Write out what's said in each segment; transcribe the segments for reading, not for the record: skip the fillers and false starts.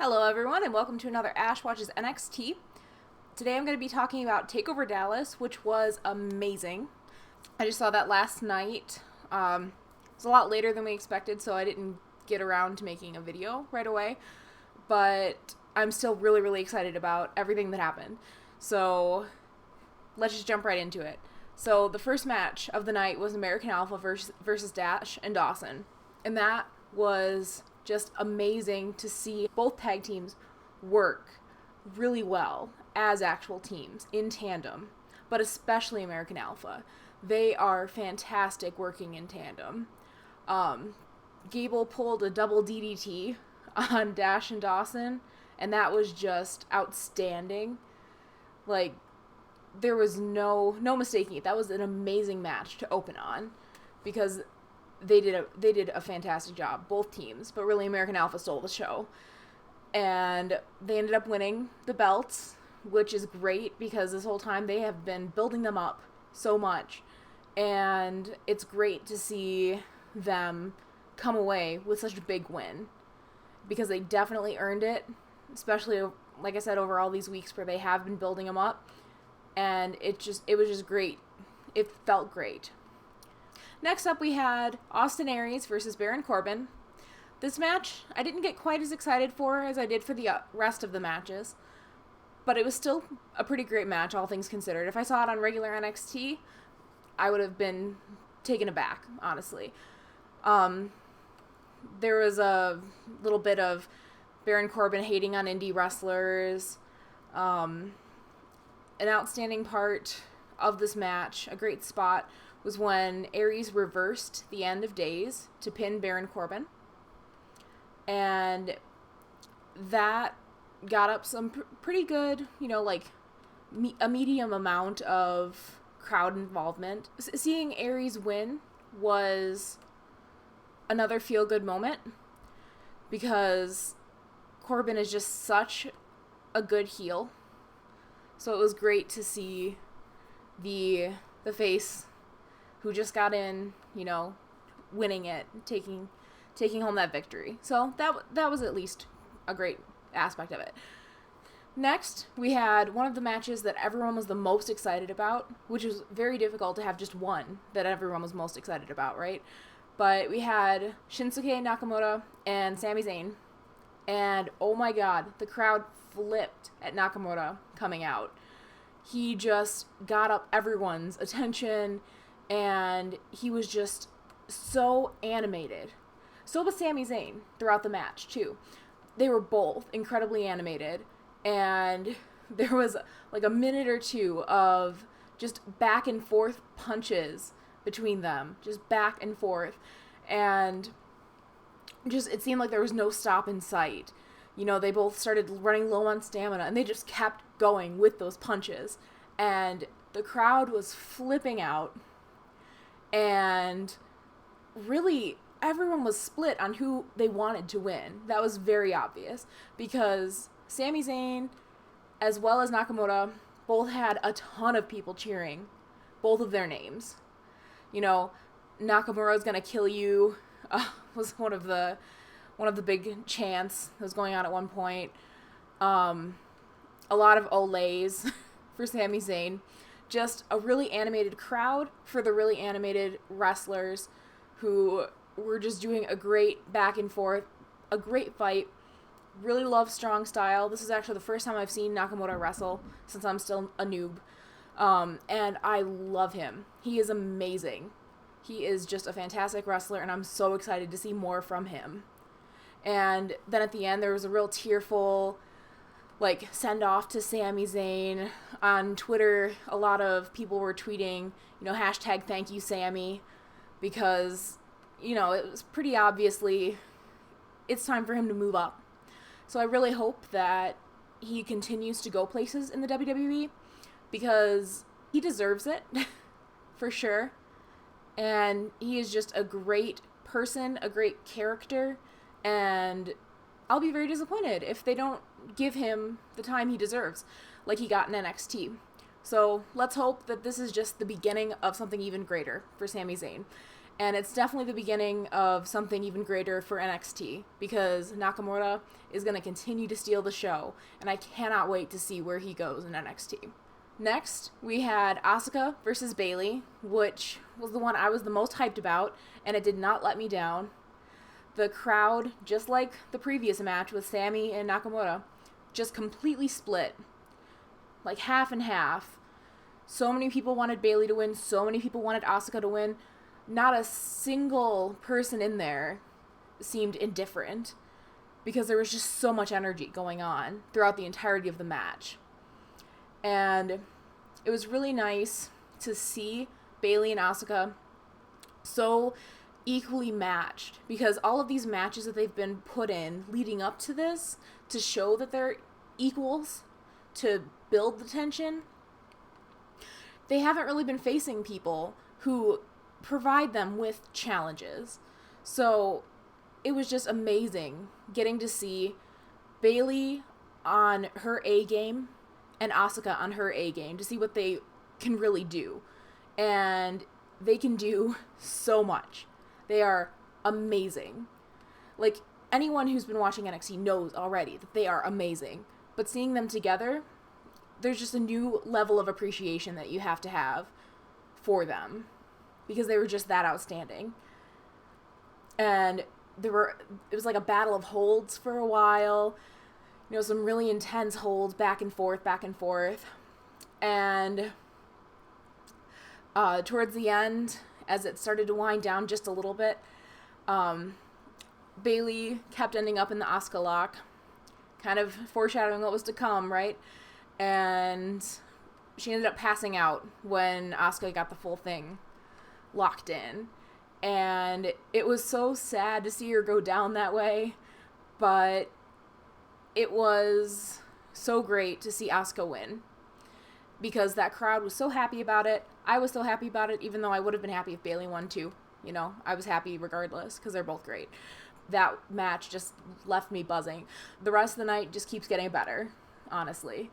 Hello everyone and welcome to another Ash Watches NXT. Today I'm going to be talking about Takeover Dallas, which was amazing. I just saw that last night. It was a lot later than we expected, so I didn't get around to making a video right away. But I'm still really excited about everything that happened. So let's just jump right into it. So the first match of the night was American Alpha versus Dash and Dawson. And that was just amazing to see both tag teams work really well as actual teams in tandem, but especially American Alpha. They are fantastic working in tandem. Gable pulled a double DDT on Dash and Dawson, and that was just outstanding. Like, there was no mistaking it. That was an amazing match to open on because they did a fantastic job, both teams, but really American Alpha stole the show. And they ended up winning the belts, which is great because this whole time they have been building them up so much. And it's great to see them come away with such a big win because they definitely earned it, especially, like I said, over all these weeks where they have been building them up. And it was just great. It felt great. Next up, we had Austin Aries versus Baron Corbin. This match, I didn't get quite as excited for as I did for the rest of the matches, but it was still a pretty great match, all things considered. If I saw it on regular NXT, I would have been taken aback, honestly. There was a little bit of Baron Corbin hating on indie wrestlers. An outstanding part of this match, a great spot, was when Aries reversed the end of days to pin Baron Corbin. And that got up some pretty good, a medium amount of crowd involvement. Seeing Aries win was another feel-good moment because Corbin is just such a good heel. So it was great to see the face who just got in, winning it, taking home that victory. So that was at least a great aspect of it. Next, we had one of the matches that everyone was the most excited about, which was very difficult to have just one that everyone was most excited about, right? But we had Shinsuke Nakamura and Sami Zayn, and oh my god, the crowd flipped at Nakamura coming out. He just got up everyone's attention, and he was just so animated. So was Sami Zayn throughout the match, too. They were both incredibly animated, and there was like a minute or two of just back and forth punches between them, just back and forth, and just it seemed like there was no stop in sight. They both started running low on stamina, and they just kept going with those punches, and the crowd was flipping out. And really, everyone was split on who they wanted to win. That was very obvious because Sami Zayn, as well as Nakamura, both had a ton of people cheering both of their names. Nakamura's gonna kill you was one of the big chants that was going on at one point. A lot of olays for Sami Zayn. Just a really animated crowd for the really animated wrestlers who were just doing a great back and forth, a great fight. Really love strong style. This is actually the first time I've seen Nakamura wrestle since I'm still a noob. And I love him. He is amazing. He is just a fantastic wrestler, and I'm so excited to see more from him. And then at the end, there was a real tearful send off to Sami Zayn. On Twitter, a lot of people were tweeting, hashtag thank you Sami, because, it was pretty obviously it's time for him to move up. So I really hope that he continues to go places in the WWE because he deserves it for sure. And he is just a great person, a great character, and I'll be very disappointed if they don't give him the time he deserves, like he got in NXT. So let's hope that this is just the beginning of something even greater for Sami Zayn. And it's definitely the beginning of something even greater for NXT, because Nakamura is going to continue to steal the show, and I cannot wait to see where he goes in NXT. Next, we had Asuka versus Bayley, which was the one I was the most hyped about, and it did not let me down. The crowd, just like the previous match with Sami and Nakamura, just completely split. Like half and half. So many people wanted Bayley to win, so many people wanted Asuka to win. Not a single person in there seemed indifferent, because there was just so much energy going on throughout the entirety of the match. And it was really nice to see Bayley and Asuka so equally matched, because all of these matches that they've been put in leading up to this to show that they're equals, to build the tension, they haven't really been facing people who provide them with challenges. So it was just amazing getting to see Bayley on her A game and Asuka on her A game, to see what they can really do. And they can do so much. They are amazing. Like, anyone who's been watching NXT knows already that they are amazing. But seeing them together, there's just a new level of appreciation that you have to have for them, because they were just that outstanding. And it was like a battle of holds for a while. You know, some really intense holds back and forth. And towards the end, as it started to wind down just a little bit, Bayley kept ending up in the Asuka lock, kind of foreshadowing what was to come, right? And she ended up passing out when Asuka got the full thing locked in. And it was so sad to see her go down that way, but it was so great to see Asuka win, because that crowd was so happy about it. I was so happy about it, even though I would have been happy if Bayley won too. You know, I was happy regardless, because they're both great. That match just left me buzzing. The rest of the night just keeps getting better, honestly.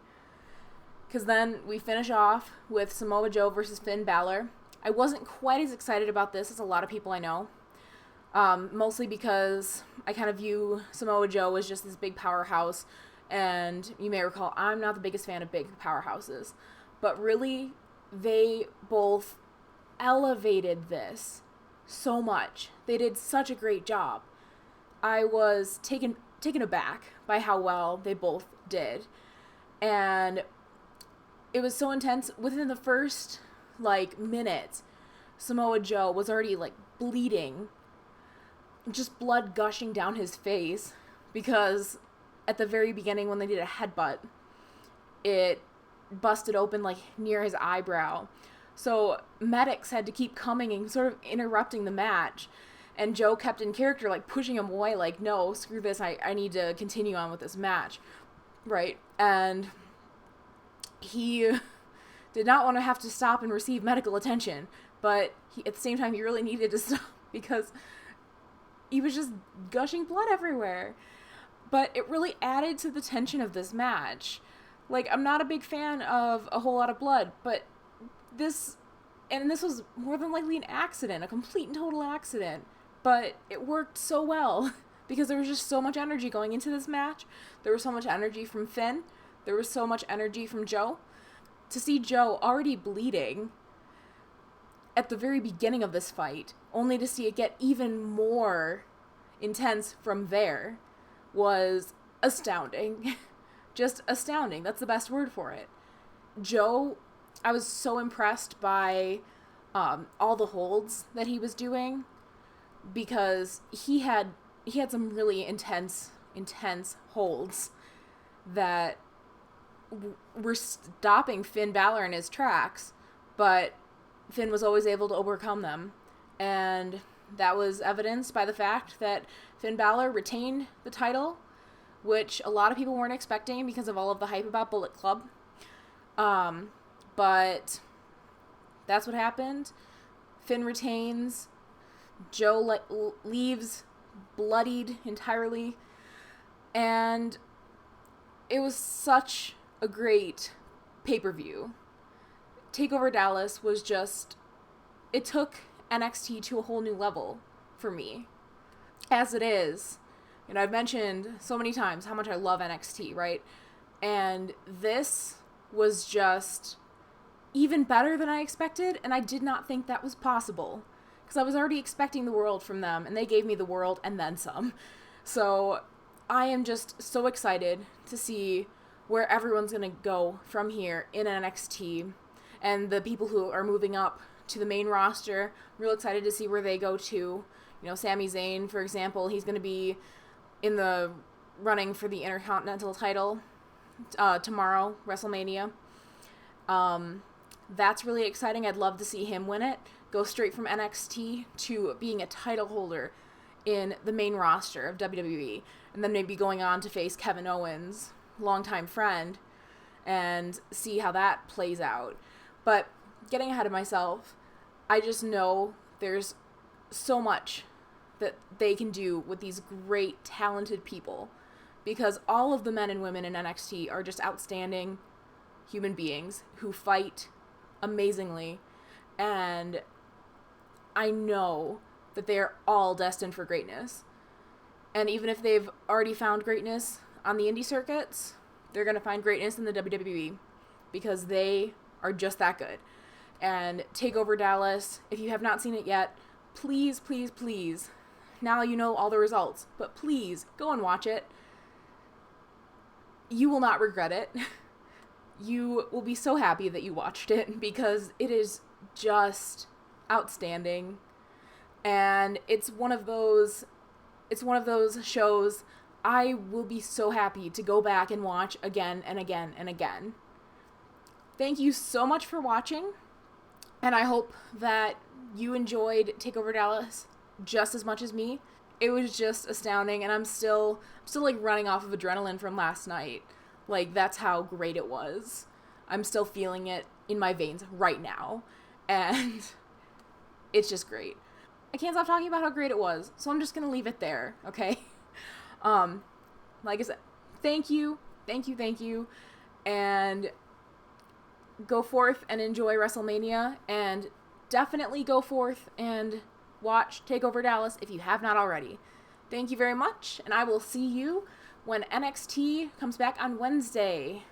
Because then we finish off with Samoa Joe versus Finn Balor. I wasn't quite as excited about this as a lot of people I know. Mostly because I kind of view Samoa Joe as just this big powerhouse. And you may recall, I'm not the biggest fan of big powerhouses. But really, they both elevated this so much. They did such a great job. I was taken aback by how well they both did. And it was so intense. Within the first, minute, Samoa Joe was already, bleeding. Just blood gushing down his face. Because at the very beginning, when they did a headbutt, it busted open, near his eyebrow. So medics had to keep coming and sort of interrupting the match. And Joe kept in character, pushing him away, no, screw this, I need to continue on with this match. Right? And he did not want to have to stop and receive medical attention. But at the same time, he really needed to stop, because he was just gushing blood everywhere. But it really added to the tension of this match. I'm not a big fan of a whole lot of blood, but this was more than likely an accident, a complete and total accident. But it worked so well, because there was just so much energy going into this match. There was so much energy from Finn. There was so much energy from Joe. To see Joe already bleeding at the very beginning of this fight, only to see it get even more intense from there, was astounding. Just astounding. That's the best word for it. Joe, I was so impressed by all the holds that he was doing, because he had some really intense holds that were stopping Finn Balor in his tracks, but Finn was always able to overcome them. And that was evidenced by the fact that Finn Balor retained the title, which a lot of people weren't expecting because of all of the hype about Bullet Club. But that's what happened. Finn retains. Joe leaves bloodied entirely. And it was such a great pay-per-view. Takeover Dallas was just... It took NXT to a whole new level for me. As it is, I've mentioned so many times how much I love NXT, right? And this was just even better than I expected, and I did not think that was possible. Because I was already expecting the world from them, and they gave me the world and then some. So I am just so excited to see where everyone's going to go from here in NXT, and the people who are moving up to the main roster. I'm real excited to see where they go to. Sami Zayn, for example, he's going to be in the running for the Intercontinental title tomorrow, WrestleMania. That's really exciting. I'd love to see him win it. Go straight from NXT to being a title holder in the main roster of WWE. And then maybe going on to face Kevin Owens, longtime friend, and see how that plays out. But getting ahead of myself, I just know there's so much that they can do with these great, talented people. Because all of the men and women in NXT are just outstanding human beings who fight amazingly. And I know that they are all destined for greatness. And even if they've already found greatness on the indie circuits, they're going to find greatness in the WWE because they are just that good. And Takeover Dallas, if you have not seen it yet, please, please, please, now you know all the results, but please go and watch it. You will not regret it. You will be so happy that you watched it because it is just outstanding. And it's one of those shows I will be so happy to go back and watch again and again and again. Thank you so much for watching, and I hope that you enjoyed Takeover Dallas just as much as me. It was just astounding, and I'm still like running off of adrenaline from last night. Like, that's how great it was. I'm still feeling it in my veins right now, and it's just great. I can't stop talking about how great it was, so I'm just gonna leave it there, okay? Like I said, thank you, and go forth and enjoy WrestleMania, and definitely go forth and watch Takeover Dallas if you have not already. Thank you very much, and I will see you when NXT comes back on Wednesday.